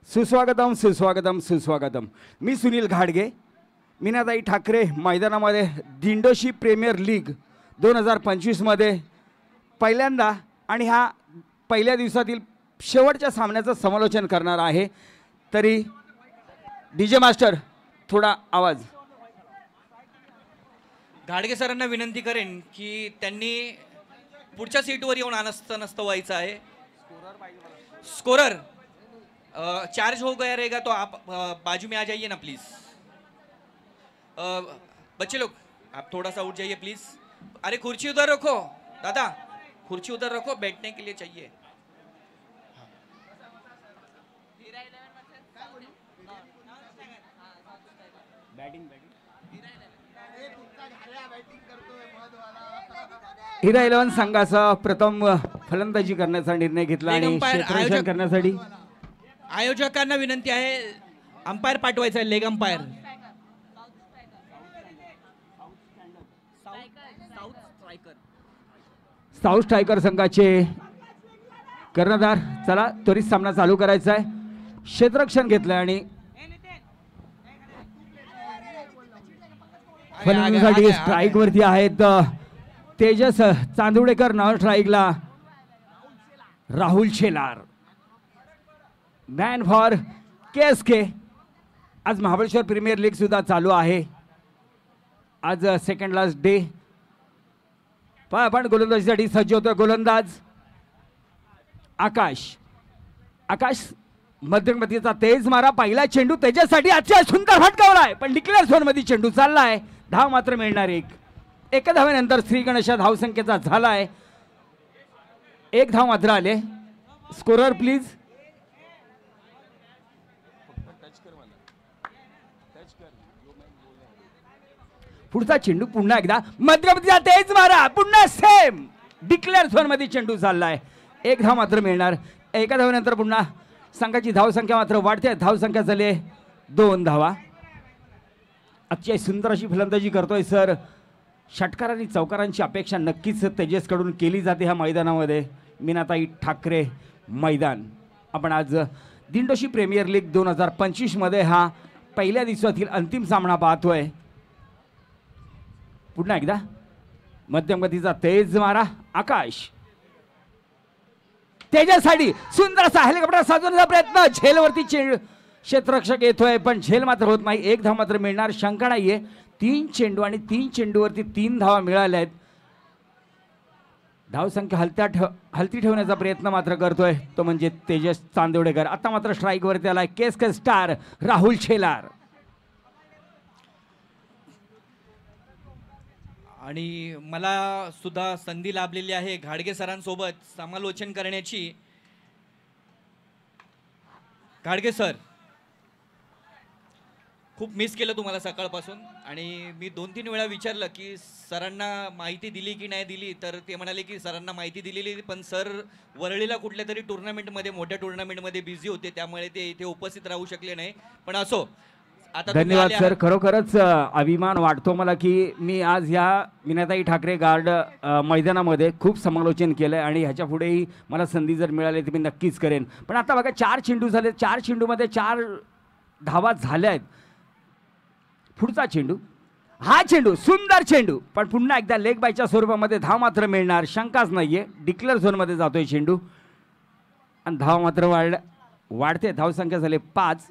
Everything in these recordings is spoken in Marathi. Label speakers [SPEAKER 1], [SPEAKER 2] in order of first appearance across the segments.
[SPEAKER 1] सुस्वागतम सुस्वागतम सुस्वागतम। मी सुनील घाडगे। मीनाताई ठाकरे मैदानामध्ये दिंडोशी प्रीमियर लीग 2025 मध्ये पहिल्यांदा आणि हा पहिल्या दिवसातील शेवटच्या सामन्याचं समालोचन करणार आहे। तरी डीजे मास्टर थोडा आवाज।
[SPEAKER 2] घाडगे सरांना विनंती करेन की त्यांनी पुढच्या सीटवर येऊन आनस्त व्हायचं आहे। स्कोरर चार्ज हो गया रहेगा तो आप बाजू में आ जाइए ना प्लीज। बच्चे लोग आप थोड़ा सा उठ जाइए प्लीज। अरे कुर्सी उधर रखो दादा, कुर्सी उधर रखो, बैठने के लिए चाहिए।
[SPEAKER 1] हिरा 11 संघाचा प्रथम फलंदाजी करण्याचा निर्णय घेतला आणि क्षेत्ररक्षण करण्यासाठी
[SPEAKER 2] आयोजकांना विनंती आहे अंपायर पाठवायचा आहे, लेग अंपायर।
[SPEAKER 1] साऊथ स्ट्रायकर संघाचे कर्णधार चला त्वरित सामना चालू करायचा आहे। क्षेत्ररक्षण घेतलं आणि फलंदाजीसाठी स्ट्राइक वरती आहेत तेजस चांदुडेकर, नॉन स्ट्राइकला Rahul Shelar. Man for KSK। आज महाबळेश्वर प्रीमियर लीग सुद्धा चालू आहे। आज सेकंड लास्ट डे। आपण गोलंदाजीसाठी सज्ज होतो। गोलंदाज आकाश। आकाश मध्यमगतीचा तेज मारा, पहिला चेंडू त्याच्यासाठी अतिशय सुंदर फटकावला आहे, पण डिक्लेअर झोन मध्ये चेंडू चाललाय। धाव मात्र मिळणार एक धावेनंतर श्री गणेशा धाव संख्येचा झालाय। एक धाव मात्र आले। Scorer please. पुढचा चेंडू पुन्हा एकदा मध्यमतीचा तेज मारा, पुन्हा सेम डिक्लेअर झोन मध्ये चेंडू चाललाय। एक धाव मात्र मिळणार। एका धावेनंतर पुन्हा संघाची धाव संख्या मात्र वाढते। धाव संख्या झाली 2 धावा। अतिशय सुंदर अशी फलंदाजी करतोय सर। षटकार आणि चौकारांची अपेक्षा नक्कीच तेजसकडून केली जाते ह्या मैदानामध्ये। मीनाताई ठाकरे मैदान। आपण आज दिंडोशी प्रीमियर लीग 2025 मध्ये हा पहिल्या दिवसातील अंतिम सामना पाहतोय। पुन्हा एकदा मध्यम गतीचा तेज मारा, आकाश तेजासाठी सुंदर असा हेलिकॉप्टर साधण्याचा प्रयत्न, झेलवरती क्षेत्ररक्षक येतोय पण झेल मात्र होत नाही। एक धाव मात्र मिळणार, शंका नाहीये। 3 चेंडू आणि 3 चेंडूवरती 3 धावा मिळाल्या आहेत। धाव संख्या हलती ठेवण्याचा प्रयत्न मात्र करतोय तो म्हणजे तेजस चांदोडेकर। आता मात्र स्ट्राइक वरती आलाय KSK स्टार राहुल शेलार।
[SPEAKER 2] आणि मला सुद्धा संधी लाभलेली आहे घाडगे सरांसोबत समालोचन करण्याची। घाडगे सर, खूप मिस केलं तुम्हाला सकाळपासून आणि मी 2-3 वेळा विचारलं की सरांना माहिती दिली की नाही दिली, तर ते म्हणाले की सरांना माहिती दिलेली, पण सर वरळीला कुठल्या तरी टुर्नामेंटमध्ये, मोठ्या टुर्नामेंटमध्ये बिझी होते, त्यामुळे ते इथे उपस्थित राहू शकले नाही। पण असो, आता
[SPEAKER 1] धन्यवाद सर। खरोखरच अभिमान वाटतो मला की मी आज या मीनाताई ठाकरे गार्ड मैदानामध्ये खूप समालोचन केलंय आणि ह्याच्या पुढेही मला संधी जर मिळाली तर मी नक्कीच करेन। पण आता बघा 4 चेंडू झाले, 4 चेंडूमध्ये 4 धावा झाल्या आहेत। पुढचा चेंडू, हा चेंडू सुंदर चेंडू, पण पुन्हा एकदा लेग बायच्या स्वरूपामध्ये धाव मात्र मिळणार, शंकाच नाहीये। डिक्लेअर झोन मध्ये जातोय चेंडू आणि धाव मात्र वाढते। धाव संख्या झाली 5।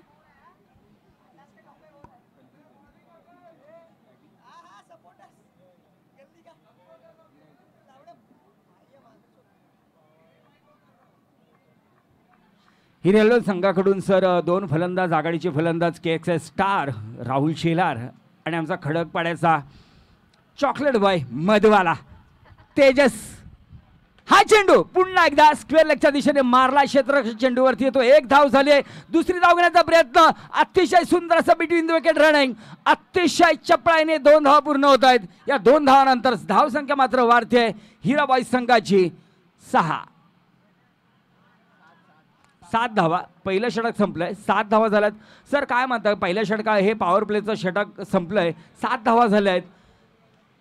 [SPEAKER 1] हिरेलो संघाकडून सर 2 फलंदाज, आघाडीचे फलंदाज KSK स्टार राहुल शेलार आणि आमचा खडकपाड्याचा चॉकलेट बॉय मधवाला तेजस। हा चेंडू पुन्हा एकदा स्क्वेअर लेगच्या दिशेने मारला, क्षेत्ररक्षक चेंडूवरती येतो। एक धाव झाली, दुसरी धाव घेण्याचा प्रयत्न, अतिशय सुंदर असं बिटवीन द विकेट रनिंग, अतिशय चपळाईने 2 धावा पूर्ण होत आहेत। या 2 धावानंतर धाव संख्या मात्र वाढते हिरा बॉईज संघाची 6। 7 धावा, पहिलं षटक संपलंय, 7 धावा झाल्यात। सर काय म्हणतात, पहिल्या षटका हे पॉवर प्लेचं षटक संपलंय, 7 धावा झाल्या आहेत।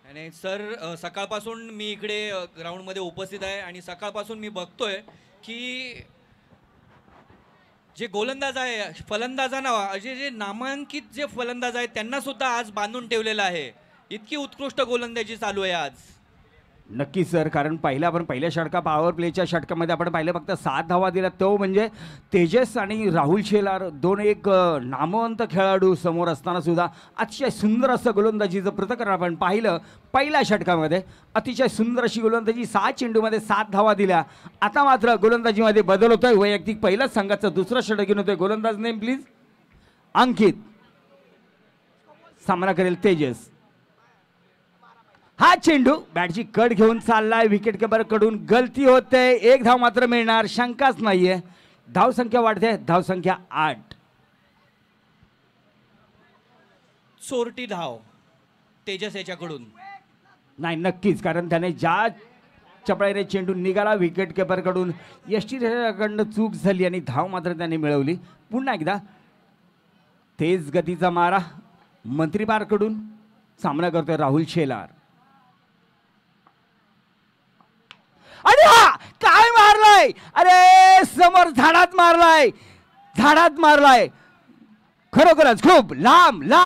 [SPEAKER 2] आणि सर सकाळपासून मी इकडे ग्राउंडमध्ये उपस्थित आहे आणि सकाळपासून मी बघतोय की जे गोलंदाज आहे फलंदाजांना जे नामांकित जे फलंदाज आहेत त्यांना सुद्धा आज बांधून ठेवलेलं आहे. इतकी उत्कृष्ट गोलंदाजी चालू आहे आज.
[SPEAKER 1] नक्की सर, कारण आपण पहिल्या षटका पॉवर प्लेच्या षटकामध्ये आपण पाहिलं फक्त 7 धावा दिल्या, तो म्हणजे तेजस आणि राहुल शेलार दोन एक नामवंत खेळाडू समोर असताना सुद्धा अतिशय सुंदर असं गोलंदाजीचं प्रकरण आपण पाहिलं पहिल्या षटकामध्ये. अतिशय सुंदर अशी गोलंदाजी, 6 चेंडूमध्ये 7 धावा दिल्या. आता मात्र गोलंदाजीमध्ये बदल होतोय. वैयक्तिक पहिल्याच संघाचं दुसरं षटक घेऊन होतोय. गोलंदाज नेम प्लीज. अंकित. सामना करेल तेजस. हा चेंडू बॅटची कट घेऊन चाललाय, विकेट किपर कडून गलती होते. एक धाव मात्र मिळणार, शंकाच नाहीये. धाव संख्या वाढते, धाव संख्या 8.
[SPEAKER 2] चोरटी धाव तेजस याच्याकडून.
[SPEAKER 1] नाही नक्कीच, कारण त्याने ज्या चपळाईने चेंडू निघाला विकेट किपर कडून यष्टीकडनं चूक झाली आणि धाव मात्र त्याने मिळवली. पुन्हा एकदा तेज गतीचा मारा मंत्रीपार कडून. सामना करतोय राहुल शेलार. अरे हा काय मारलाय, अरे समोर झाडात मारलाय, झाडात मारलाय. खरोखरच खूप लांब लांब.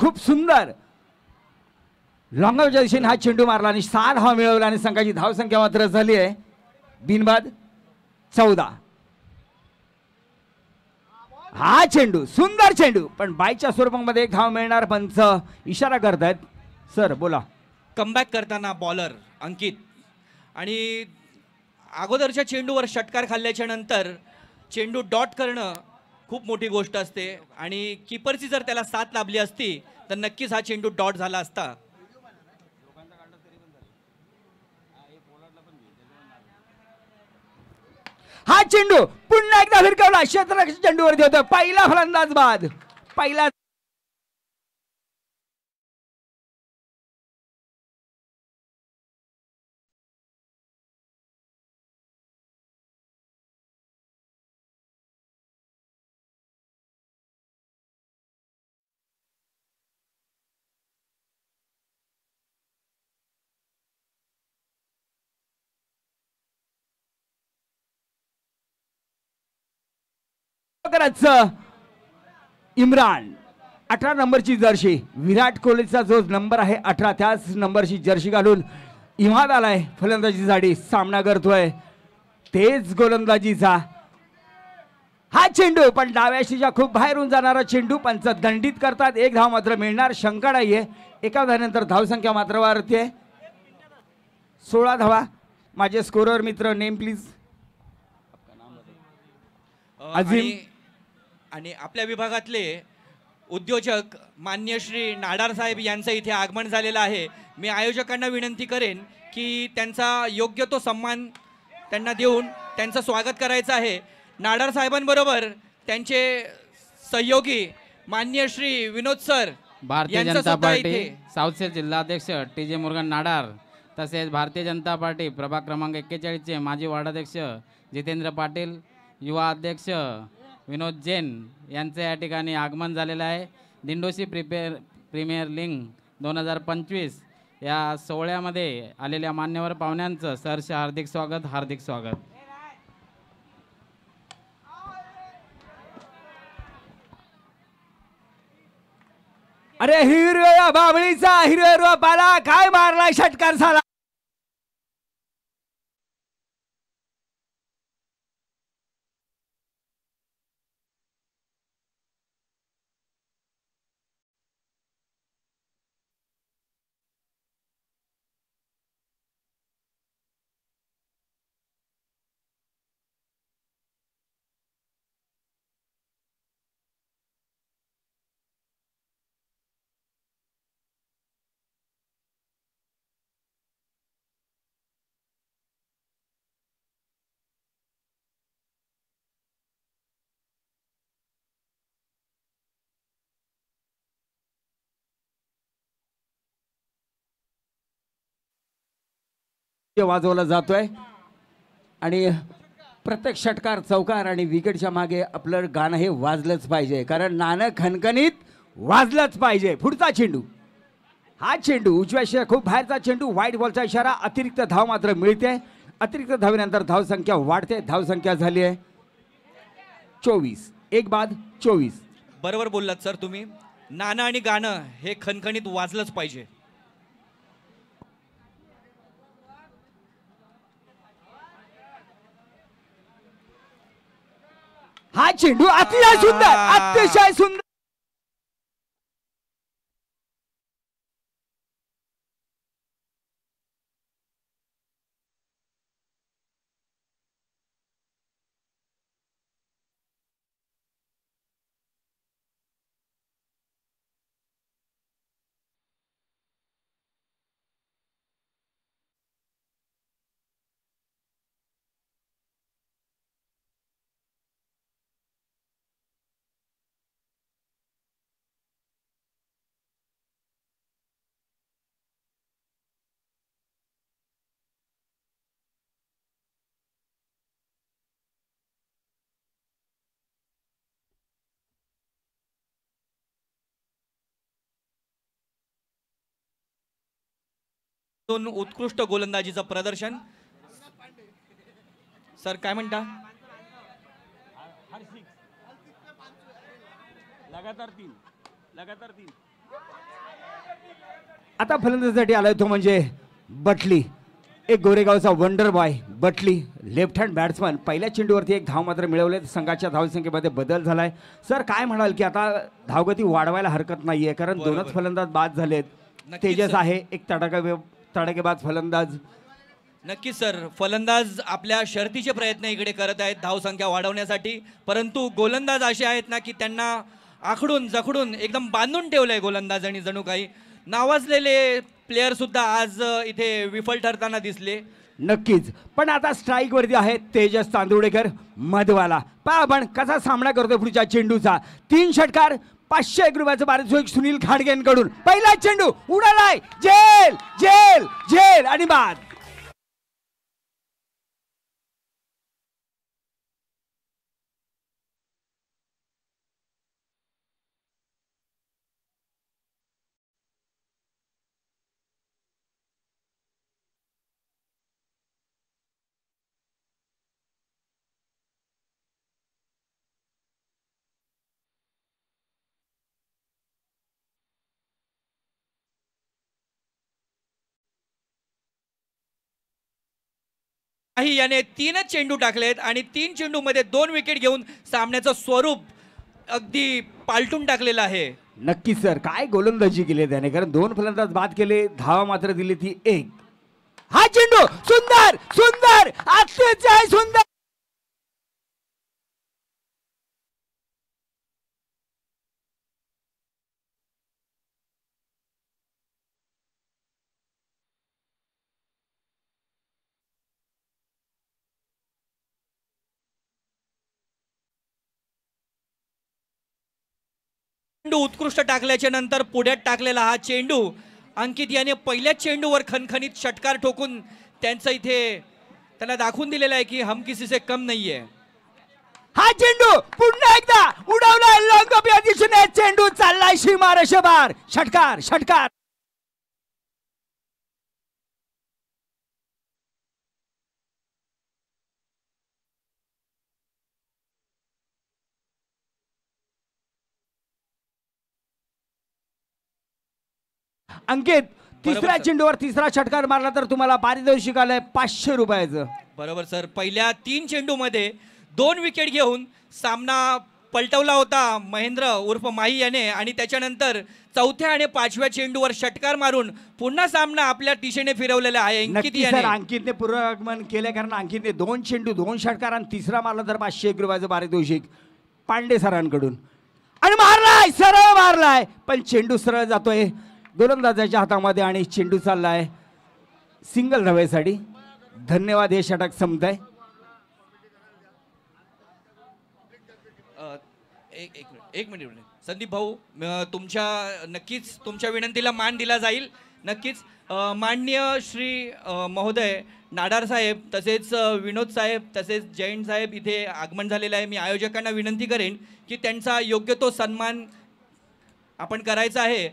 [SPEAKER 1] खूप सुंदर लॉंग दिशेने हा चेंडू मारला आणि 6 धावा मिळवला आणि संघाची धाव संख्या मात्र झाली आहे बिनबाद 14. हा चेंडू सुंदर चेंडू, पण बायच्या स्वरूपामध्ये एक धाव मिळणार. पंच इशारा करतायत. सर बोला.
[SPEAKER 2] कमबॅक करताना बॉलर अंकित आणि अगोदरच्या चेंडूवर षटकार खाल्ल्याच्या नंतर चेंडू डॉट करणं खूप मोठी गोष्ट असते आणि किपरची जर त्याला साथ लाभली असती तर नक्कीच हा चेंडू डॉट झाला असता.
[SPEAKER 1] हा चेंडू पुन्हा एकदा भिरकवला, क्षेत्ररक्षक चेंडूवरती होता. पहिला फलंदाज बाद. पहिला इम्रान 18 नंबरची जर्सी, विराट कोहलीचा जो नंबर आहे 18 त्याच नंबरची जर्सी घालून इमाद आलाय फलंदाजीसाठी. सामना करतोय तेज गोलंदाजीचा. हा चेंडू पण डाव्याशीच्या खूप बाहेरून जाणारा चेंडू. पंच दंडित करतात. एक धाव मात्र मिळणार, शंका नाहीये. एका धावानंतर धावसंख्या मात्र वाढते 16 धावा. माझे स्कोरर मित्र नेम प्लीज. अजिम.
[SPEAKER 2] आणि आपल्या विभागातले उद्योजक मान्य श्री नाडार साहेब यांचं इथे आगमन झालेलं आहे. मी आयोजकांना विनंती करेन की त्यांचा योग्य तो सन्मान त्यांना देऊन त्यांचं स्वागत करायचं आहे. नाडार साहेबांबरोबर त्यांचे सहयोगी मान्य श्री विनोद सर,
[SPEAKER 3] भारतीय जनता पार्टी साऊथचे जिल्हाध्यक्ष TJ मुरुगन नाडार, तसेच भारतीय जनता पार्टी प्रभाग क्रमांक 41चे माजी वार्डाध्यक्ष जितेंद्र पाटील, युवा अध्यक्ष विनोद जैन यांचे या ठिकाणी आगमन झालेलं आहे. दिंडोशी प्रीमियर लीग 2025 या सोहळ्यामध्ये आलेल्या मान्यवर पाहुण्यांचं सहर्ष हार्दिक स्वागत, हार्दिक स्वागत.
[SPEAKER 1] अरे हिरव्या बाबळीचा हिरव्या पाला काय मारलाय, षटकार झाला. वाजवला जातोय आणि प्रत्येक षटकार चौकार आणि विकेटच्या मागे आपलं गाणं हे वाजलंच पाहिजे, कारण नाणं खणखणीत वाजलंच पाहिजे. पुढचा चेंडू, हा चेंडू उजव्या शिवाय खूप बाहेरचा चेंडू, व्हाईट बॉलचा इशारा, अतिरिक्त धाव मात्र मिळते. अतिरिक्त धावेनंतर धावसंख्या वाढते. धावसंख्या झाली आहे 24. एक बाद 24.
[SPEAKER 2] बरोबर बोललात सर तुम्ही. नाणं आणि गाणं हे खणखणीत वाजलंच पाहिजे.
[SPEAKER 1] हा चेंडू अतिशय सुंदर, अतिशय सुंदर.
[SPEAKER 2] दोन उत्कृष्ट गोलंदाजीचं प्रदर्शन. सर काय म्हणता?
[SPEAKER 1] आता फलंदाजीसाठी आलाय तो म्हणजे बटली, एक गोरेगावचा wonder boy Batli, left hand batsman. पहिल्या चेंडूवरती एक धाव मात्र मिळवले. संघाच्या धावसंख्येमध्ये बदल झालाय. सर काय म्हणाल की आता धावगती वाढवायला हरकत नाहीये, कारण
[SPEAKER 2] बरोबर.
[SPEAKER 1] दोनच फलंदाज बाद झालेत.
[SPEAKER 2] नक्कीच
[SPEAKER 1] तेजस
[SPEAKER 2] सर.
[SPEAKER 1] आहे एक तडाखेबाज फलंदाज.
[SPEAKER 2] नक्कीच सर, फलंदाज आपल्या शर्तीचे प्रयत्न इकडे करत आहेत धावसंख्या वाढवण्यासाठी, परंतु गोलंदाज असे आहेत ना की त्यांना आखडून जखडून एकदम बांधून ठेवलंय गोलंदाजांनी. जणू काही नावाजलेले प्लेयर सुद्धा आज इथे विफल ठरताना दिसले.
[SPEAKER 1] नक्कीच. पण आता स्ट्राईक वरती आहे तेजस तांदुळेकर मधवाला. पहा आपण कसा सामना करतो पुढच्या चेंडूचा. 3 षटकार 501 रुपयाचं पारितोषिक सुनील खाडगेंकडून. पहिला चेंडू उडालाय, जेल जेल जेल आणि बाद.
[SPEAKER 2] काही याने 3च चेंडू टाकलेत आणि 3 चेंडूमध्ये 2 विकेट घेऊन सामन्याचं स्वरूप अगदी पालटून टाकलेलं आहे.
[SPEAKER 1] नक्कीच सर, काय गोलंदाजी केली त्याने, कारण 2 फलंदाज बाद केले, धावा मात्र दिली ती 1. हा चेंडू सुंदर सुंदर अतिशय सुंदर.
[SPEAKER 2] चेंडू उत्कृष्ट टाकल्याच्या नंतर पुढ्यात टाकलेला हा चेंडू अंकित याने पहिल्याच चेंडूवर खणखणीत षटकार ठोकून त्यांचं इथे त्यांना दाखवून दिलेलं आहे की हम किसी से कम नाहीये.
[SPEAKER 1] हा चेंडू पुन्हा एकदा उडवलाय लॉंग या दिशेने. चेंडू चाललाय सीमारेषेबार. षटकार षटकार. अंकित, तिसऱ्या
[SPEAKER 2] सर.
[SPEAKER 1] चेंडूवर तिसरा षटकार मारला तर तुम्हाला पारितोषिक आलंय 500 रुपयाचं.
[SPEAKER 2] बरोबर सर, पहिल्या 3 चेंडूमध्ये 2 विकेट घेऊन सामना पलटवला होता महेंद्र उर्फ माही याने आणि त्याच्यानंतर चौथ्या आणि 5व्या चेंडूवर षटकार मारून पुन्हा सामना आपल्या दिशेने फिरवलेला आहे अंकित
[SPEAKER 1] नक्की
[SPEAKER 2] याने.
[SPEAKER 1] सर, अंकितने पूर्वागमन केले, कारण अंकितने 2 चेंडू 2 षटकार आणि तिसरा मारला तर 501 रुपयाचं पारितोषिक पांडे सरांकडून. आणि मारलाय, सरळ मारलाय, पण चेंडू सरळ जातोय गोलंदाजाच्या हातामध्ये आणि चेंडू चाललाय सिंगल धावेसाठी. धन्यवाद. हे षटक संपतंय.
[SPEAKER 2] एक मिनिट संदीप भाऊ, तुमच्या नक्कीच तुमच्या विनंतीला मान दिला जाईल. नक्कीच माननीय श्री महोदय नाडार साहेब तसेच विनोद साहेब तसेच जयंत साहेब इथे आगमन झालेलं आहे. मी आयोजकांना विनंती करेन की त्यांचा योग्य तो सन्मान आपण करायचा आहे.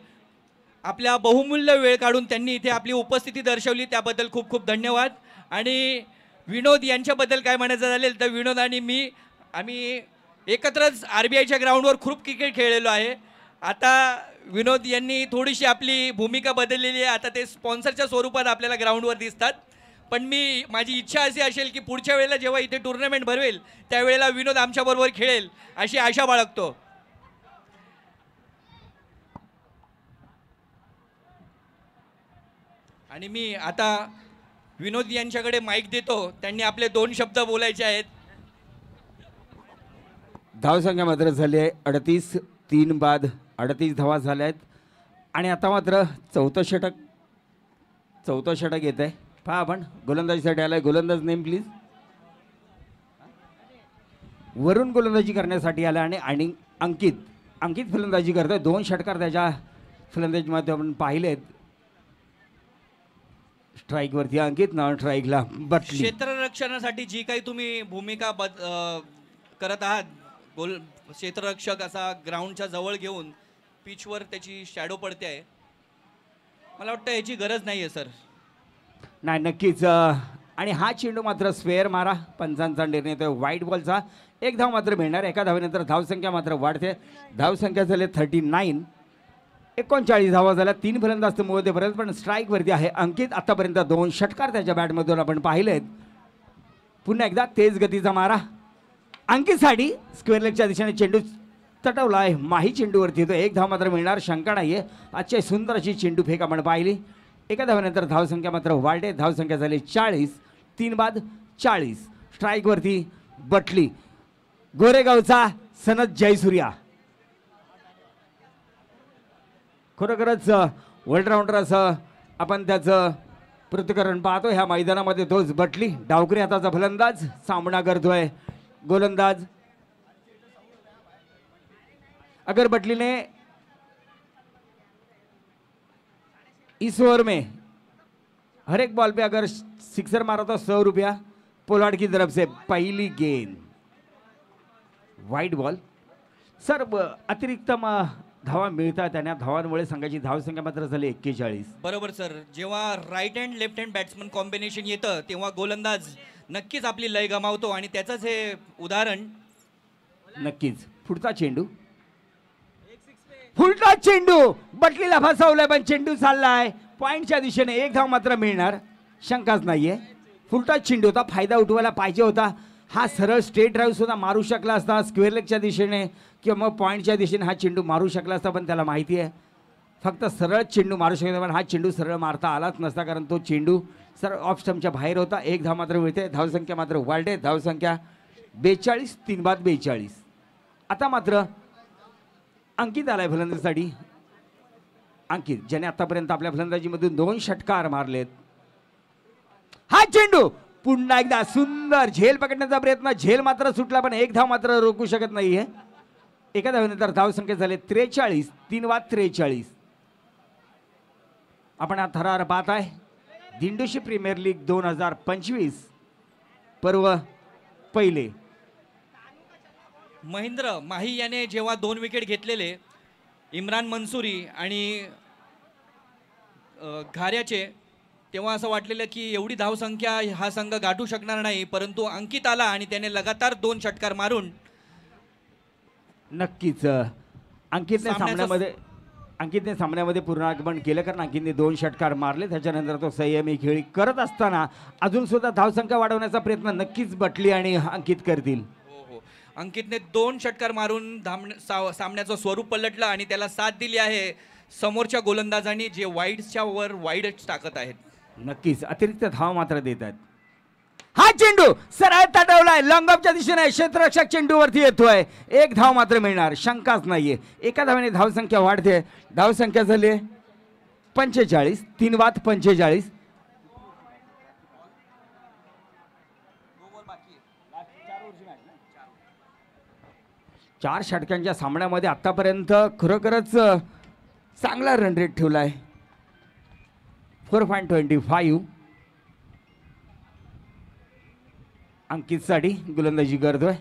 [SPEAKER 2] आपल्या बहुमूल्य वेळ काढून त्यांनी इथे आपली उपस्थिती दर्शवली त्याबद्दल खूप खूप धन्यवाद. आणि विनोद यांच्याबद्दल काय म्हणायचं झालेल तर विनोद आणि मी आम्ही एकत्रच RBIच्या ग्राउंडवर खूप क्रिकेट खेळलेलो आहे. आता विनोद यांनी थोडीशी आपली भूमिका बदललेली आहे. आता ते स्पॉन्सरच्या स्वरूपात आपल्याला ग्राउंडवर दिसतात. पण माझी इच्छा अशी असेल की पुढच्या वेळेला जेव्हा इथे टुर्नामेंट भरवेल त्यावेळेला विनोद आमच्याबरोबर खेळेल अशी आशा बाळगतो. आणि मी आता विनोद यांच्याकडे माईक देतो. त्यांनी आपले 2 शब्द बोलायचे आहेत.
[SPEAKER 1] धावसंख्या मात्र झाली आहे 38. 3 बाद 38 धावा झाल्या आहेत. आणि आता मात्र चौथं षटक येत आहे. पहा आपण गोलंदाजीसाठी आलाय. गोलंदाज नेम प्लीज. वरून गोलंदाजी करण्यासाठी आला आणि अंकित फलंदाजी करतोय. 2 षटकार त्याच्या फलंदाजीमध्ये आपण पाहिलेत. स्ट्राईकवरती अंकित, नॉन स्ट्राईकला बटली.
[SPEAKER 2] क्षेत्ररक्षणासाठी जी काही तुम्ही भूमिका करत आहात, क्षेत्ररक्षक असा ग्राउंडच्या जवळ घेऊन पिचवर त्याची शॅडो पडते आहे. मला वाटतं याची गरज नाही आहे सर.
[SPEAKER 1] नाही नक्कीच. आणि हा चेंडू मात्र स्क्वेअर मारा. पंचांचा निर्णय येतोय व्हाईट बॉलचा. 1 धाव मात्र मिळणार. एका धावेनंतर धावसंख्या मात्र वाढते. धावसंख्या झाली 39. 39 धावा झाल्या. 3 फलंदाज मोदेपर्यंत पण स्ट्राईकवरती आहे अंकित. आतापर्यंत 2 षटकार त्याच्या बॅटमधून आपण पाहिलेत. पुन्हा एकदा तेज गतीचा मारा अंकितसाठी. स्क्वेअर लेगच्या दिशेने चेंडू तटवला आहे. माही चेंडूवरती येतो. 1 धाव मात्र मिळणार. शंका नाही आहे. आजची सुंदर अशी चेंडू फेक आपण पाहिली. एका धावेनंतर धावसंख्या मात्र वाढते. धावसंख्या झाली 40. 3 बाद 40. स्ट्राईकवरती बटली. गोरेगावचा सनत जयसूर्या. खरोखरच ऑलराऊंडर असं आपण त्याचं पृथक्करण पाहतो ह्या मैदानामध्ये. तोच बटली. डावकरी हाताचा फलंदाज सामना करतोय गोलंदाज. अगर बटली ने इस ओवर में हर एक बॉल पे अगर सिक्सर मारा तो 100 रुपया पोलार्ड की तरफ से. पहली गेंद वाइड बॉल. सर अतिरिक्त धावा मिळतात आणि धावांमुळे संघाची धावसंख्या मात्र झाली 41.
[SPEAKER 2] बरोबर सर. जेव्हा right hand left hand batsman combination येतं तेव्हा गोलंदाज नक्कीच आपली लय गमावतो आणि त्याचंच हे उदाहरण.
[SPEAKER 1] नक्कीच. पुढचा चेंडू. फुलटा चेंडू बटलीला फसवलाय पण चेंडू चाललाय पॉइंटच्या दिशेने. 1 धाव मात्र मिळणार. शंकाच नाहीये. फुलटा चेंडू होता. फायदा उठवायला पाहिजे होता. हा सरळ स्ट्रेट ड्राईव्ह सुद्धा मारू शकला असता स्क्वेअर लेगच्या दिशेने किंवा मग पॉईंटच्या दिशेने हा चेंडू मारू शकला असता. पण त्याला माहिती आहे फक्त सरळ चेंडू मारू शकतो. पण हा चेंडू सरळ मारता आलाच नसता कारण तो चेंडू सरळ ऑफ स्टंपच्या बाहेर होता. 1 धाव मात्र मिळते. धावसंख्या मात्र वाढते. धावसंख्या 42. 3 बाद 42. आता मात्र अंकित आलाय फलंदाजीसाठी. अंकित ज्याने आतापर्यंत आपल्या फलंदाजीमधून 2 षटकार मारलेत. हा चेंडू पुन्हा एकदा सुंदर झेल पकडण्याचा प्रयत्न. झेल मात्र सुटला पण 1 धाव मात्र रोखू शकत नाहीये. एका धावेनंतर धावसंख्या झाले 43. 3 बाद 43. आपण हा थरार पाहत आहे. दिंडोशी प्रीमियर लीग 2025 पर्व पहिले.
[SPEAKER 2] महेंद्र माही याने जेव्हा 2 विकेट घेतलेले इम्रान मंसूरी आणि घाऱ्याचे तेव्हा असं वाटलेलं की एवढी धावसंख्या हा संघ गाठू शकणार नाही. परंतु अंकित आला आणि त्याने लगातार 2 षटकार मारून
[SPEAKER 1] नक्कीच अंकितने सामन्यामध्ये पूर्ण आगमन केलं कारण अंकितने 2 षटकार मारले. त्याच्यानंतर तो संयमी खेळी करत असताना अजून सुद्धा धावसंख्या वाढवण्याचा प्रयत्न नक्कीच बटली आणि अंकित करतील.
[SPEAKER 2] अंकितने 2 षटकार मारून सामन्याचं स्वरूप पलटलं आणि त्याला साथ दिली आहे समोरच्या गोलंदाजांनी जे वाईडच्या वर वाईडच टाकत आहेत.
[SPEAKER 1] नक्कीच अतिरिक्त धाव मात्र देतात. हा चेंडू सरळ तटवलाय. लॉंगऑफच्या दिशेने क्षेत्ररक्षक चेंडूवरती येतोय. 1 धाव मात्र मिळणार. शंकाच नाहीये. एका धावेने धावसंख्या वाढते. धावसंख्या झाली 45. 3 बाद 45. चार षटकांच्या सामन्यामध्ये आतापर्यंत खरोखरच चांगला रन रेट ठेवलाय. 4.25 अंकितसाठी गोलंदाजी करतोय.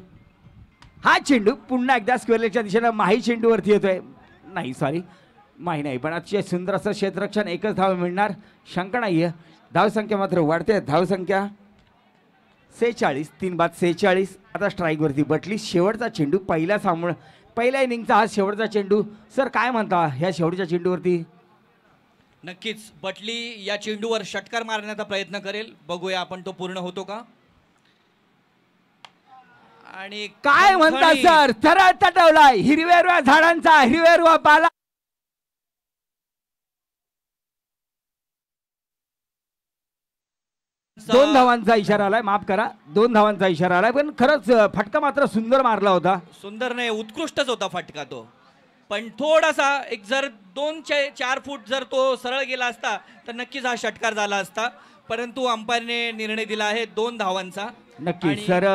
[SPEAKER 1] हा चेंडू पुन्हा एकदा स्क्वेअरच्या दिशेनं माही चेंडूवरती येतोय. नाही सॉरी, माही नाही, पण अतिशय सुंदर असं क्षेत्ररक्षण. एकच धाव मिळणार, शंका नाहीये. धावसंख्या मात्र वाढते. धावसंख्या 46, 3 बाद 46. आता स्ट्राईकवरती बटली. शेवटचा चेंडू पहिल्या इनिंगचा हा शेवटचा चेंडू. सर काय म्हणता ह्या शेवटच्या चेंडूवरती?
[SPEAKER 2] नक्कीच बटली या चेंडूवर षटकार मारण्याचा प्रयत्न करेल. बघूया आपण तो पूर्ण होतो का. आणि
[SPEAKER 1] काय म्हणता सर? सरळ तटवलाय. हिरव्या झाडांचा हिरव्या पाला. दोन धावांचा इशारा आलाय, माफ करा, 2 धावांचा इशारा आलाय. पण खरंच फटका मात्र सुंदर मारला होता.
[SPEAKER 2] सुंदर नाही, उत्कृष्टच होता फटका तो. पण थोडासा एक जर 2-4 फूट जर तो सरळ गेला असता तर नक्कीच हा षटकार झाला असता. परंतु अंपायरने निर्णय दिला आहे 2 धावांचा.
[SPEAKER 1] नक्की sir.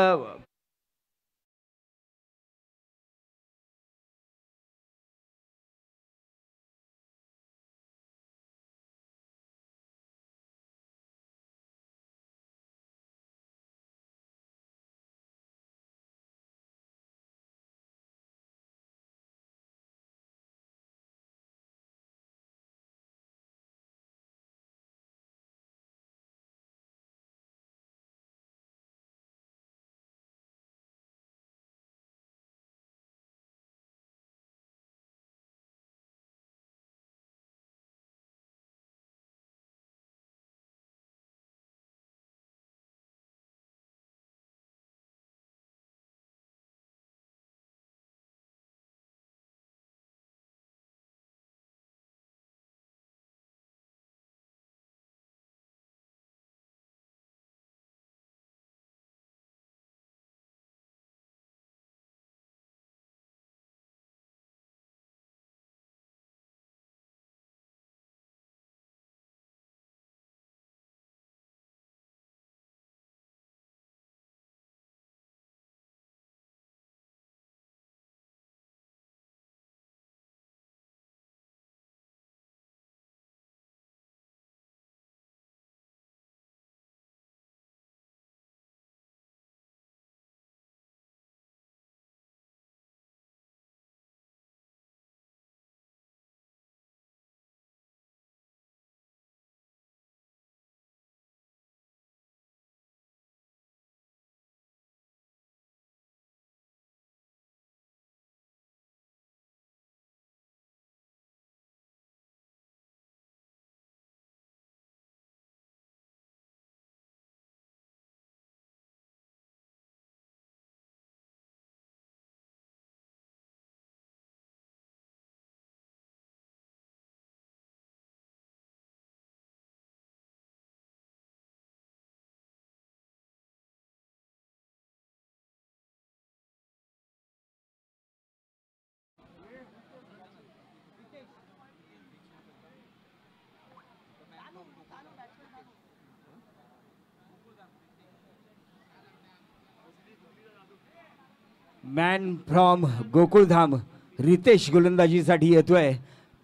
[SPEAKER 1] Man from Gokuldham Riteish गोलंदाजीसाठी येतोय.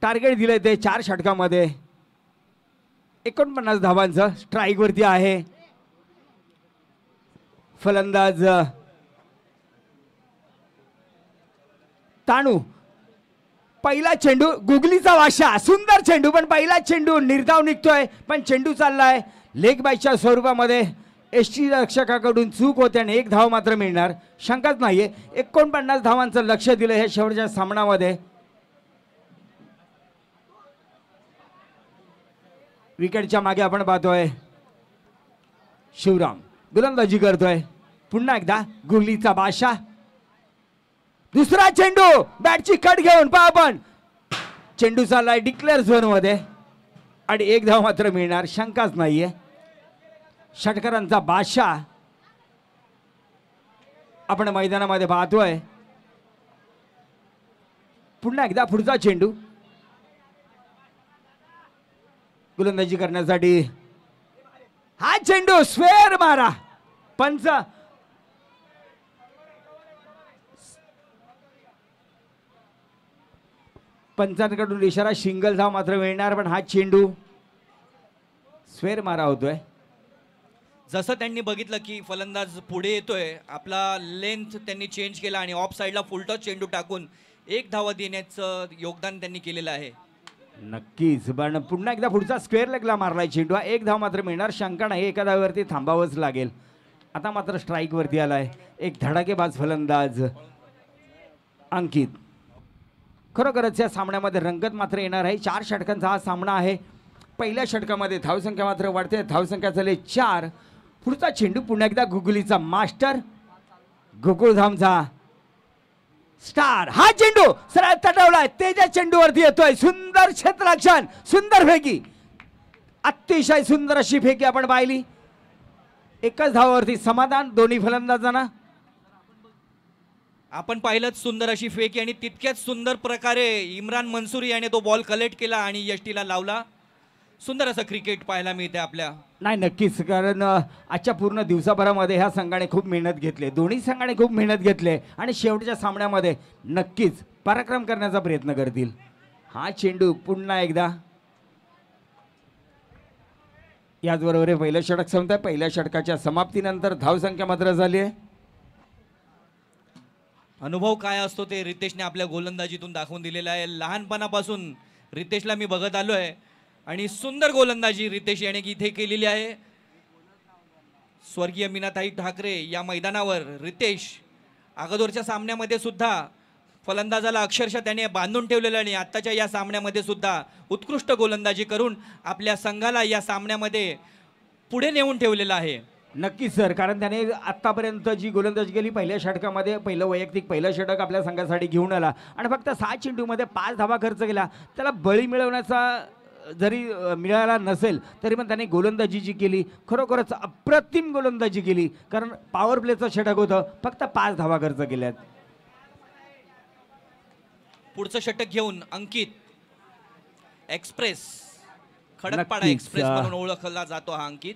[SPEAKER 1] टार्गेट दिलंय ते 4 षटकामध्ये 49 धावांचं. स्ट्राईकवरती आहे फलंदाज तानू. पहिला चेंडू गुगलीचा वाशा. सुंदर चेंडू, पण पहिला चेंडू निर्धाव निघतोय. पण चेंडू चाललाय लेग बायच्या स्वरूपामध्ये. एसटी रक्षकाकडून चूक होते आणि 1 धाव मात्र मिळणार, शंकाच नाहीये. 49 धावांचं लक्ष दिलं हे शेवटच्या सामन्यामध्ये. विकेटच्या मागे आपण पाहतोय शिवराम गोलंदाजी करतोय. पुन्हा एकदा गुगलीचा बादशाह. दुसरा चेंडू बॅटची कट घेऊन पहा आपण. चेंडू चाललाय डिक्लेअर झोन मध्ये आणि 1 धाव मात्र मिळणार, शंकाच नाहीये. षटकारांचा बादशाह आपण मैदानामध्ये पाहतोय. पुन्हा एकदा पुढचा चेंडू गोलंदाजी करण्यासाठी. हा चेंडू स्क्वेअर मारा. पंच पंचांकडून इशारा, सिंगल धाव मात्र मिळणार. पण हा चेंडू स्क्वेअर मारा होतोय.
[SPEAKER 2] जसं त्यांनी बघितलं की फलंदाज पुढे येतोय, आपला लेंथ त्यांनी चेंज केला आणि ऑफ साईडला फुलटॉस चेंडू टाकून एक धावा देण्याचं योगदान त्यांनी केलेलं आहे.
[SPEAKER 1] नक्कीच, पण पुन्हा एकदा पुढचा स्क्वेअर लेगला मारलाय चेंडू. एक धाव मात्र मिळणार, शंका नाही, एका धावेवरती थांबावंच लागेल. आता मात्र स्ट्राईक वरती आलाय एक धडाकेबाज फलंदाज अंकित. खरोखरच या सामन्यामध्ये रंगत मात्र येणार आहे. 4 षटकांचा हा सामना आहे. पहिल्या षटकामध्ये धावसंख्या मात्र वाढते, धावसंख्या झाली 4. पुढचा चेंडू पुन्हा एकदा गुगलीचा मास्टर गोकुळधामचा स्टार. हा चेंडू सरळ तटवलाय, तेजा चेंडूवरती येतोय. सुंदर क्षेत्ररक्षण, सुंदर फेकी, अतिशय सुंदर अशी फेकी आपण पाहिली. एकच धावावरती समाधान दोन्ही फलंदाजांना.
[SPEAKER 2] आपण पाहिलंच सुंदर अशी फेकी आणि तितक्याच सुंदर प्रकारे इम्रान मंसूरी याने तो बॉल कलेक्ट केला आणि यष्टीला लावला. सुंदर असं क्रिकेट पाहायला मिळते आपल्या.
[SPEAKER 1] नाही, नक्कीच, कारण आजच्या पूर्ण दिवसाभरामध्ये ह्या संघाने खूप मेहनत घेतली, दोन्ही संघाने खूप मेहनत घेतली आणि शेवटच्या सामन्यामध्ये नक्कीच पराक्रम करण्याचा प्रयत्न करतील. हा चेंडू पुन्हा एकदा. याचबरोबर हे पहिलं षटक संपतंय. पहिल्या षटकाच्या समाप्तीनंतर धावसंख्या मात्र झाली आहे.
[SPEAKER 2] अनुभव काय असतो ते रितेशने आपल्या गोलंदाजीतून दाखवून दिलेला आहे. लहानपणापासून रितेशला मी बघत आलोय आणि सुंदर गोलंदाजी रितेश याने इथे केलेली आहे. स्वर्गीय मीनाताई ठाकरे या मैदानावर रितेश अगोदरच्या सामन्यामध्ये सुद्धा फलंदाजाला अक्षरशः त्याने बांधून ठेवलेलं आणि आत्ताच्या या सामन्यामध्ये सुद्धा उत्कृष्ट गोलंदाजी करून आपल्या संघाला या सामन्यामध्ये पुढे नेऊन ठेवलेलं आहे.
[SPEAKER 1] नक्कीच सर, कारण त्याने आत्तापर्यंत जी गोलंदाजी केली पहिल्या षटकामध्ये पहिलं षटक आपल्या संघासाठी घेऊन आला आणि फक्त 6 चेंडूमध्ये 5 धावा खर्च केला. त्याला बळी मिळवण्याचा जरी मिळाला नसेल तरी पण त्याने गोलंदाजी जी केली खरोखरच अप्रतिम गोलंदाजी केली, कारण पॉवर प्लेचं षटक होतं, फक्त 5 धावा खर्च केल्यात.
[SPEAKER 2] पुढचं षटक घेऊन अंकित एक्सप्रेस, खडकपाडा
[SPEAKER 1] नक्कीच.
[SPEAKER 2] एक्सप्रेस म्हणून ओळखला जातो हा अंकित.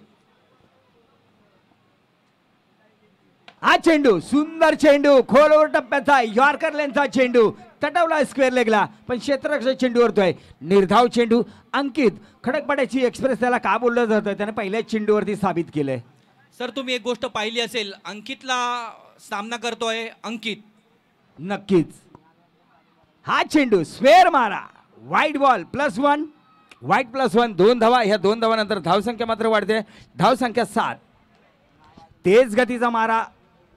[SPEAKER 1] हा चेंडू सुंदर चेंडू, खोलवर टप्प्याचा यॉर्कर लेनचा चेंडू तटवला स्क्वेअर लेगला, पण क्षेत्ररक्षक चेंडू वरतोय. निर्धाव चेंडू. अंकित, खडकपाड्याची एक्सप्रेस त्याला का बोललं जातं त्याने पहिल्याच चेंडूवरती साबित केलंय.
[SPEAKER 2] सर तुम्ही एक गोष्ट पाहिली असेल, अंकितला सामना करतोय अंकित.
[SPEAKER 1] नक्कीच. हा चेंडू स्क्वेअर मारा, वाईट बॉल +1, वाईट +1, 2 धावा. ह्या 2 धावानंतर धावसंख्या मात्र वाढते, धावसंख्या 7. तेज गतीचा मारा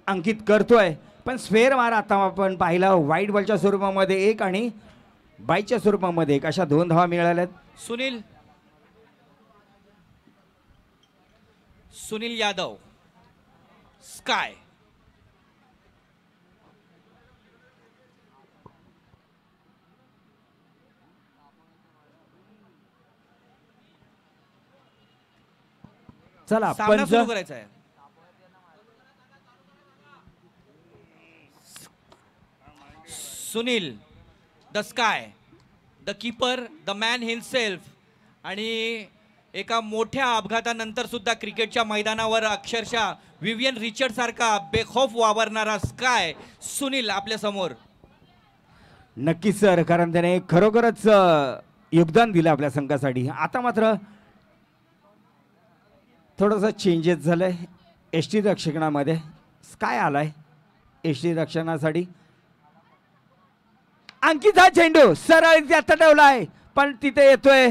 [SPEAKER 1] अंकित करतोय, पण स्क्वेअर मारा आता आपण पाहिला व्हाईट बॉलच्या स्वरूपामध्ये 1 आणि बाईच्या स्वरूपामध्ये 1 अशा 2 धावा मिळाल्यात.
[SPEAKER 2] सुनील यादव स्काय.
[SPEAKER 1] चला
[SPEAKER 2] सामना
[SPEAKER 1] पंच.
[SPEAKER 2] सुरू करायचा आहे. Sunil the sky, the keeper, the man himself. आणि एका मोठ्या अपघातानंतर सुद्धा क्रिकेटच्या मैदानावर अक्षरशः विवियन रिचर्ड सारखा बेखौफ वावरणारा स्काय सुनील आपल्या समोर.
[SPEAKER 1] नक्कीच सर, कारण त्याने खरोखरच योगदान दिलं आपल्या संघासाठी. आता मात्र थोडंसं चेंजेस झालंय एसटी रक्षणामध्ये. स्काय आलाय एसटी रक्षणासाठी. अंकितचा चेंडू सरळ तटवलाय, पण तिथे येतोय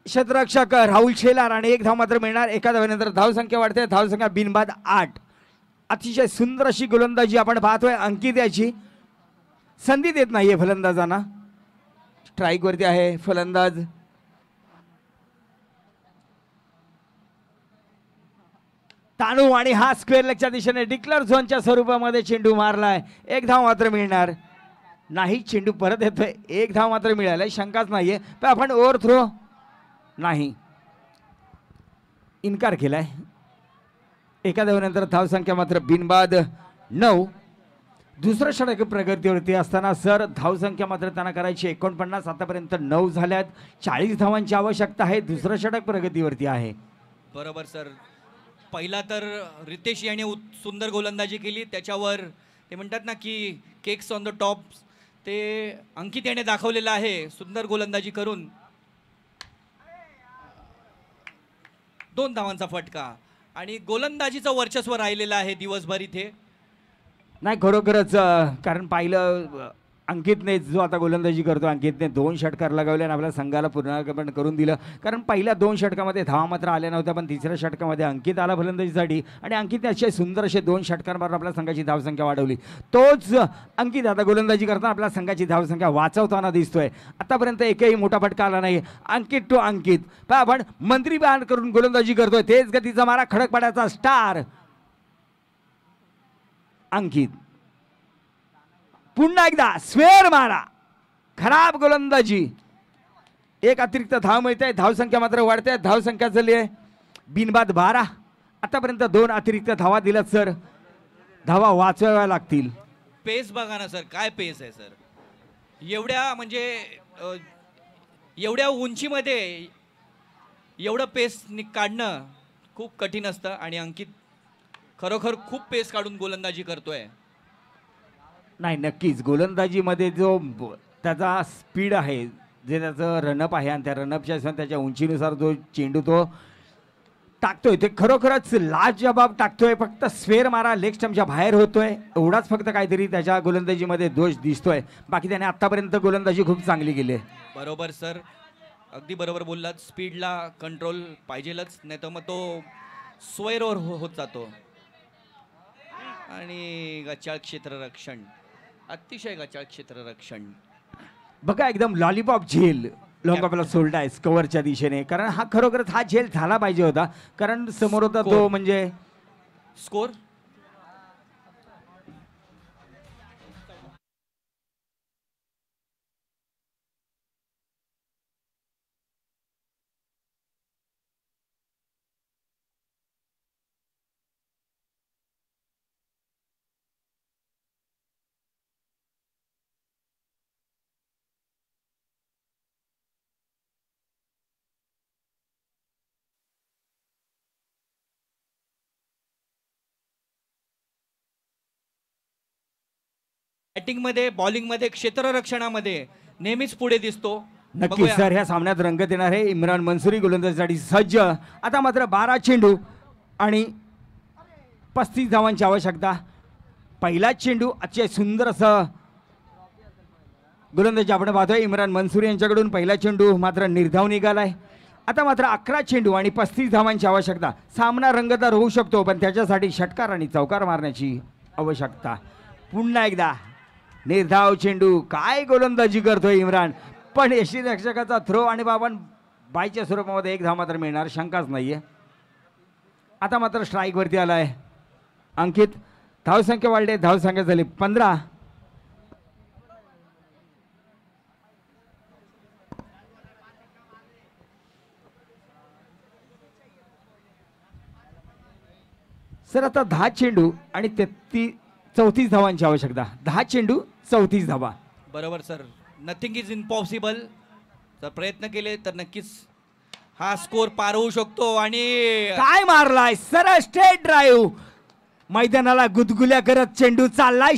[SPEAKER 1] क्षेत्ररक्षक राहुल शेलार आणि 1 धाव मात्र मिळणार. एका धावेनंतर धावसंख्या वाढते, धावसंख्या बिनबाद 8. अतिशय सुंदर अशी गोलंदाजी आपण पाहतोय अंकित याची. संधी देत नाहीये फलंदाजांना. स्ट्राईक वरती आहे फलंदाज. तानू आणि हा स्क्वेअर लेगच्या दिशेने डिक्लेअर झोनच्या स्वरूपामध्ये चेंडू मारलाय. 1 धाव मात्र मिळणार नाही. चेंडू परत येतोय, 1 धाव मात्र मिळालाय, शंकाच नाहीये. पण आपण ओव्हर थ्रो नाही, इन्कार केलाय. एका धावेनंतर धावसंख्या मात्र बिनबाद 9. दुसरं षटक प्रगतीवरती असताना सर धावसंख्या मात्र त्यांना करायची 49. आतापर्यंत 9 झाल्यात. 40 धावांची आवश्यकता आहे. दुसरं षटक प्रगतीवरती आहे.
[SPEAKER 2] बरोबर सर. पहिला तर रितेश याने सुंदर गोलंदाजी केली, त्याच्यावर ते म्हणतात ना की केक्स ऑन द टॉप, ते अंकित याने दाखवलेलं आहे सुंदर गोलंदाजी करून. 2 धावांचा फटका आणि गोलंदाजीचं वर्चस्व राहिलेलं आहे दिवसभर इथे.
[SPEAKER 1] नाही खरोखरच कारण पाहिलं अंकितने जो आता गोलंदाजी करतो, अंकितने 2 षटकार लगावले आणि आपल्या संघाला पुनरागमन करून दिलं. कारण पहिल्या 2 षटकामध्ये धावा मात्र आल्या नव्हत्या, पण तिसऱ्या षटकामध्ये अंकित आला फलंदाजीसाठी आणि अंकितने असे सुंदर असे 2 षटकार मारून आपल्या संघाची धावसंख्या वाढवली. तोच अंकित आता गोलंदाजी करताना आपल्या संघाची धावसंख्या वाचवताना दिसतोय. आतापर्यंत एकही मोठा फटका आला नाही. अंकित टू अंकित पहा आपण मंत्री बॅन करून गोलंदाजी करतोय. तेच गतीचा मारा, खडकपाड्याचा स्टार अंकित. पुन्हा एकदा स्वेर मारा, खराब गोलंदाजी. एक अतिरिक्त धाव मिळते, धावसंख्या मात्र वाढते. धावसंख्या झाली आहे बिनबाद 12. आतापर्यंत 2 अतिरिक्त धावा दिल्यात सर, धावा वाचवाव्या लागतील.
[SPEAKER 2] पेस बघा ना सर, काय पेस आहे सर. एवढ्या म्हणजे एवढ्या उंचीमध्ये एवढं पेस काढणं खूप कठीण असतं आणि अंकित खरोखर खूप पेस काढून गोलंदाजी करतोय.
[SPEAKER 1] नाही नक्कीच गोलंदाजीमध्ये जो त्याचा स्पीड आहे, जे त्याचं रनअप आहे आणि त्या रनअपच्या त्याच्या उंचीनुसार जो चेंडू तो टाकतोय ते खरोखरच लाजवाब टाकतोय. फक्त स्वेर मारा लेग स्टंपच्या बाहेर होतोय, एवढाच फक्त काहीतरी त्याच्या गोलंदाजीमध्ये दोष दिसतोय. बाकी त्याने आतापर्यंत गोलंदाजी खूप चांगली केली आहे.
[SPEAKER 2] बरोबर सर, अगदी बरोबर बोललात. स्पीडला कंट्रोल पाहिजेलच, नाही तर मग तो स्वैरवर होत जातो. आणि गचाळ क्षेत्ररक्षण, अतिशय गचाळ क्षेत्ररक्षण.
[SPEAKER 1] बघा एकदम लॉलीपॉप झेल लोंगापला सोडलाय कव्हरच्या दिशेने, कारण हा खरोखरच हा झेल झाला पाहिजे होता. कारण समोर होता तो म्हणजे
[SPEAKER 2] स्कोर बॅटिंगमध्ये, बॉलिंगमध्ये, क्षेत्ररक्षणामध्ये नेहमीच पुढे दिसतो.
[SPEAKER 1] नक्की सर ह्या सामन्यात रंगत येणार आहे. इम्रान मंसूरी गोलंदाजीसाठी सज्ज. आता मात्र 12 चेंडू आणि 35 धावांची आवश्यकता. पहिला चेंडू अतिशय सुंदर असं गोलंदाजी आपण पाहतोय इम्रान मंसूरी यांच्याकडून. पहिला चेंडू मात्र निर्धाव निघालाय. आता मात्र 11 चेंडू आणि 35 धावांची आवश्यकता. सामना रंगतदार होऊ शकतो, पण त्याच्यासाठी षटकार आणि चौकार मारण्याची आवश्यकता. पुन्हा एकदा निर्धाव चेंडू. काय गोलंदाजी करतोय इम्रान, पण यष्टीरक्षकाचा थ्रो आणि बाबन बायच्या स्वरूपामध्ये 1 धाव मात्र मिळणार, शंकाच नाहीये. आता मात्र स्ट्राईक वरती आलाय अंकित. धावसंख्या वाढली, धावसंख्या झाली 15. सर आता 10 चेंडू आणि 34 धावांची आवश्यकता. 10 चेंडू 34 धावा.
[SPEAKER 2] बरोबर सर, नथिंग इज इम्पॉसिबल. जर प्रयत्न केले तर नक्कीच हा स्कोर पार होऊ शकतो. आणि
[SPEAKER 1] काय मारलाय सरळ स्ट्रेट ड्राईव्ह, मैदानाला गुदगुल्या करत चेंडू चाललाय.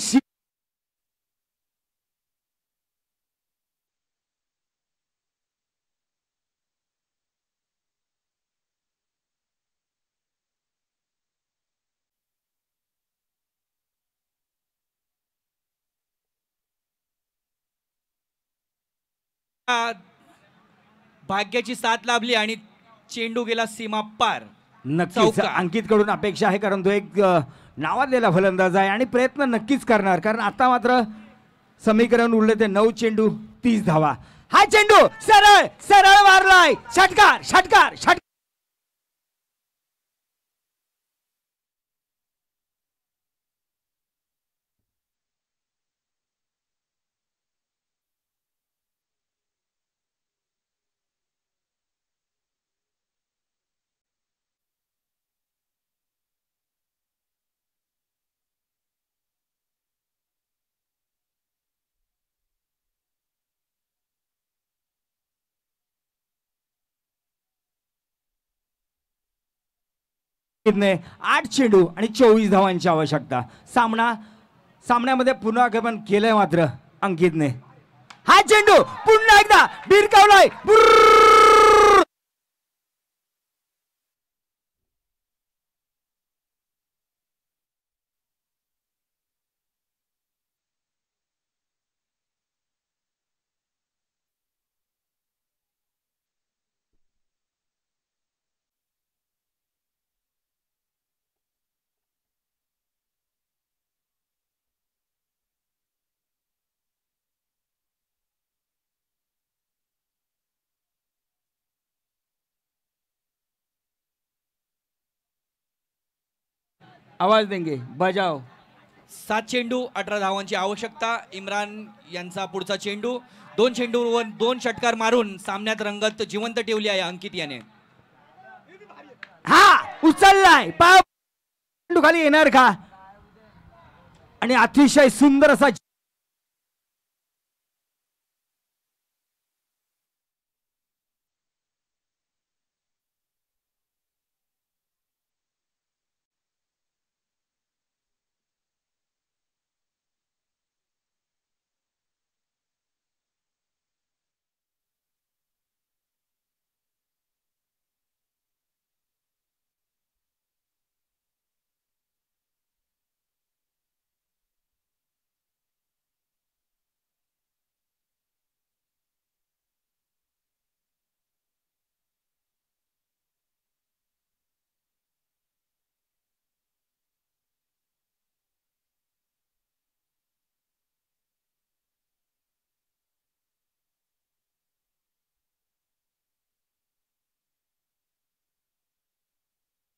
[SPEAKER 2] भाग्याची साथ लाभली आणि चेंडू गेला सीमा पार.
[SPEAKER 1] नक्कीच
[SPEAKER 2] चौकार.
[SPEAKER 1] अंकित कडून अपेक्षा आहे, कारण तो एक नावाजलेला फलंदाज आहे आणि प्रयत्न नक्कीच करणार. कारण आता मात्र समीकरण उरले ते 9 चेंडू 30 धावा. हा चेंडू सरळ सरळ मारलाय. षटकार षटकार षटकार. ने 8 चेंडू आणि 24 धावांची आवश्यकता. सामन्यामध्ये पुनरागमन केलंय मात्र अंकितने. हा चेंडू पुन्हा एकदा भिरकावलाय. आवाज देंगे बजाओ.
[SPEAKER 2] 7 चेंडू 18 धावांची आवश्यकता. इम्रान यांचा पुढचा चेंडू. 2 चेंडूवर 2 षटकार मारून सामन्यात रंगत जिवंत ठेवली आहे अंकित याने.
[SPEAKER 1] हा उचललाय पाय चेंडू खाली येणार का आणि अतिशय सुंदर असा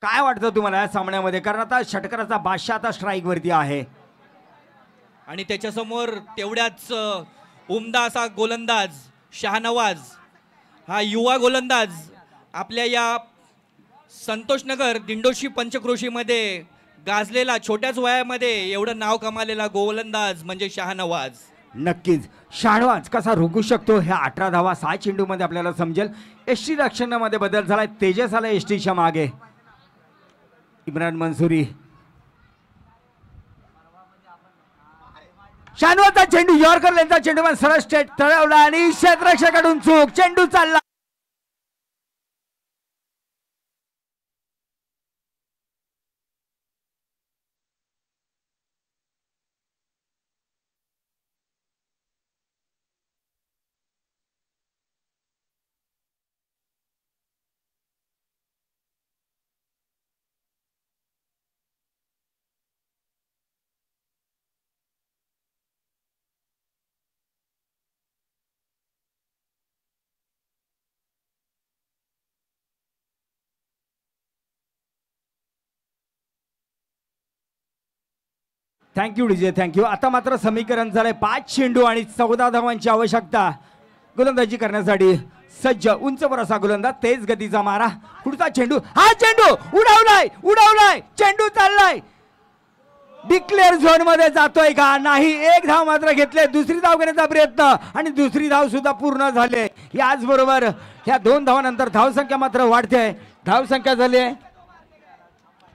[SPEAKER 1] काय वाटतं तुम्हाला या सामन्यामध्ये कारण आता षटकाराचा बादशाह आता स्ट्राईक वरती आहे
[SPEAKER 2] आणि त्याच्यासमोर तेवढ्याच उमदा असा गोलंदाज शाहनवाज हा युवा गोलंदाज आपल्या या संतोषनगर दिंडोशी पंचक्रोशीमध्ये गाजलेला छोट्याच वयामध्ये एवढं नाव कमावलेला गोलंदाज म्हणजे शाहनवाज.
[SPEAKER 1] नक्कीच शाहनवाज कसा रोखू शकतो ह्या 18 धावा 6 चेंडू मध्ये आपल्याला समजेल. एसटी रक्षणामध्ये बदल झालाय. तेजस आला एसटीच्या मागे. इम्रान मंसूरी शाहनवाजचा चेंडू यॉर्कर लेनचा चेंडू पण सरळ स्टेट तळवला आणि क्षेत्ररक्षकाकडून चूक. चेंडू चालला थँक्यू डीजे थँक्यू. आता मात्र समीकरण झालंय 5 चेंडू आणि 14 धावांची आवश्यकता गोलंदाजी करण्यासाठी सज्ज. उंचवर असा गोलंदाज तेज गतीचा मारा. पुढचा चेंडू हा चेंडू उडवलाय चेंडू चाललाय. डिक्लेअर झोन मध्ये जातोय का नाही. एक धाव मात्र घेतले. दुसरी धाव घेण्याचा प्रयत्न आणि दुसरी धाव सुद्धा पूर्ण झाले. याचबरोबर ह्या 2 धावानंतर धावसंख्या मात्र वाढते. धावसंख्या झाली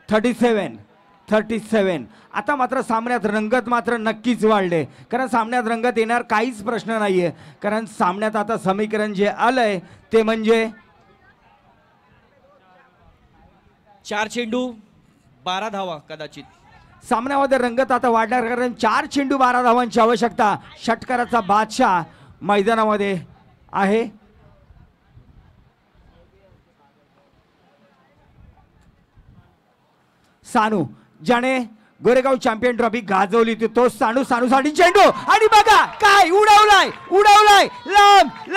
[SPEAKER 1] 37. आता मात्र सामन्यात रंगत मात्र नक्कीच वाढले कारण सामन्यात रंगत येणार काहीच प्रश्न नाहीये कारण सामन्यात आता समीकरण जे आलंय ते म्हणजे
[SPEAKER 2] 4 चेंडू 12 धावा कदाचित.
[SPEAKER 1] सामन्यामध्ये रंगत आता वाढणार कारण 4 चेंडू 12 धावांची आवश्यकता. षटकाराचा बादशाह मैदानामध्ये आहे. सानू ज्याने गोरेगाव चॅम्पियन ट्रॉफी गाजवली तो सानूसाठी चेंडू आणि बघा काय उडवलाय लांब.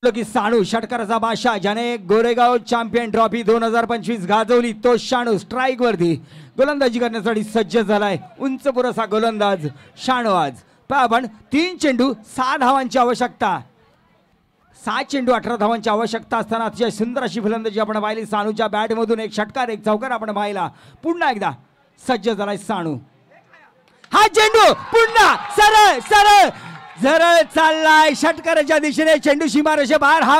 [SPEAKER 1] की सानू षटकाराचा बादशाह ज्याने गोरेगाव चॅम्पियन ट्रॉफी 2025 गाजवली तो शानू स्ट्राईक वरती गोलंदाजी करण्यासाठी सज्ज झालाय. उंच पुरसा गोलंदाज शाहनवाज. पण 3 चेंडू 6 धावांची आवश्यकता. 6 चेंडू 18 धावांची आवश्यकता असताना अतिशय सुंदर अशी फलंदाजी आपण पाहिली. सानूच्या बॅट मधून एक षटकार एक चौकार आपण पाहिला. पुन्हा एकदा सज्ज झालाय सानू. हा चेंडू पुन्हा सरळ चाललाय षटकाराच्या दिशेने. चेंडू सीमारेषे बाहेर. हा